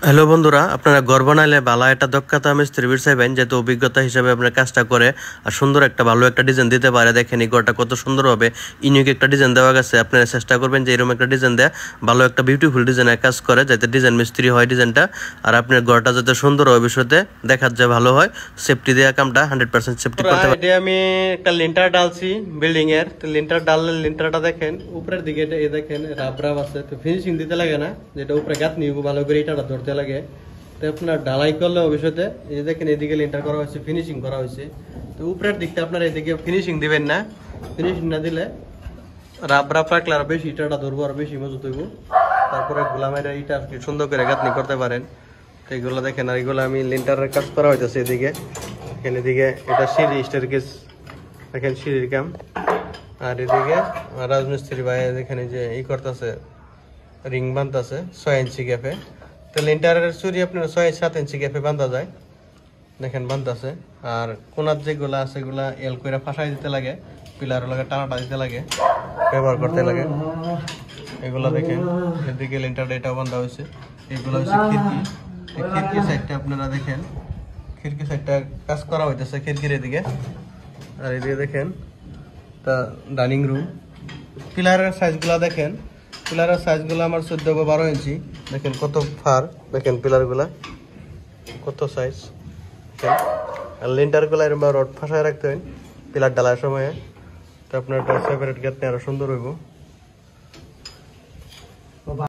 Hello বন্ধুরা, আপনারা ঘর বানাইলে ভালো একটা দক্ষতা মিস্ত্রি চাইবেন, যেহেতু অভিজ্ঞতা হিসাবে আপনার কাজটা করে আর সুন্দর একটা ভালো একটা ডিজাইন দিতে পারে। দেখেন এই ঘরটা কত সুন্দর হবে, ইউনিক একটা ডিজাইন দেওয়া গেছে। আপনারা চেষ্টা করবেন যে এরকম একটা ডিজাইন দেয়, ভালো একটা বিউটিফুল ডিজাইনের কাজ করে, যাতে ডিজাইন মিস্ত্রি হয় ডিজাইনটা, আর আপনার ঘরটা যাতে সুন্দর হয়, ভবিষ্যতে দেখার যে ভালো হয়, সেফটি দেওয়া কামটা 100% সেফটি করতে পারে। এটা আমি একটা লিন্টার ডালছি বিল্ডিং এর, তো লিন্টার ডাললে লিন্টারটা দেখেন উপরের দিকে দেখেন রাব আছে, তো ফিনিশিং দিতে লাগে না, যেটা উপরে গাঁথ নিব ভালো করে এটা ধরতে লাগে। তো আপনার ঢালাই করলে ভবিষ্যতে এই দেখেন এদিকে লিন্টার করা হয়েছে, ফিনিশিং করা হয়েছে। তো উপরের দিকটা আপনার এদিকে ফিনিশিং দিবেন না, ফিনিশিং না দিলে রাব রাখলে আর বেশি ইটাটা ধরবো, আর বেশি মজবুত হইব। তারপরে গোলামের ইটা আর কি সুন্দর করে গাঁথনি করতে পারেন। তো এগুলো দেখেন, আর এগুলো আমি লিন্টারের কাজ করা হইতেছে এদিকে। এখানে এদিকে এটা সিঁড়ি স্টেয়ারকেস, দেখেন সিঁড়ির কাম। আর এদিকে রাজমিস্ত্রি ভাই এখানে যে ই করতেছে, রিং বানতেছে 6 ইঞ্চি গ্যাপে। তো লিন্টারের চুরি আপনার 6-7 ইঞ্চি গ্যাপে বান্ধা যায়, দেখেন বান্ধতেছে। আর কোনার যেগুলো আছে এগুলা এল করে ফাঁসাই দিতে লাগে, পিলার লাগে টানাটা দিতে লাগে, ব্যবহার করতে লাগে। এগুলো দেখেন এদিকে লিন্টার এটাও বান্ধা হয়েছে। এগুলো হচ্ছে খিড়কি, খিড়কি সাইডটা আপনারা দেখেন, খিড়কি সাইডটা কাজ করা হইতেছে খিড়কির এদিকে। আর এদিকে দেখেন তা ডাইনিং রুম। পিলারের সাইজগুলো দেখেন, পিলারের সাইজগুলো আমার 14-12 ইঞ্চি। দেখেন কত ফার, দেখেন পিলারগুলা কত সাইজ। আর লিন্টারগুলো এরকম রড ফাঁসায় রাখতে হয় পিলার ডালার সময়, তো আপনার সেপারেট গাঁথনি আরো সুন্দর হইব।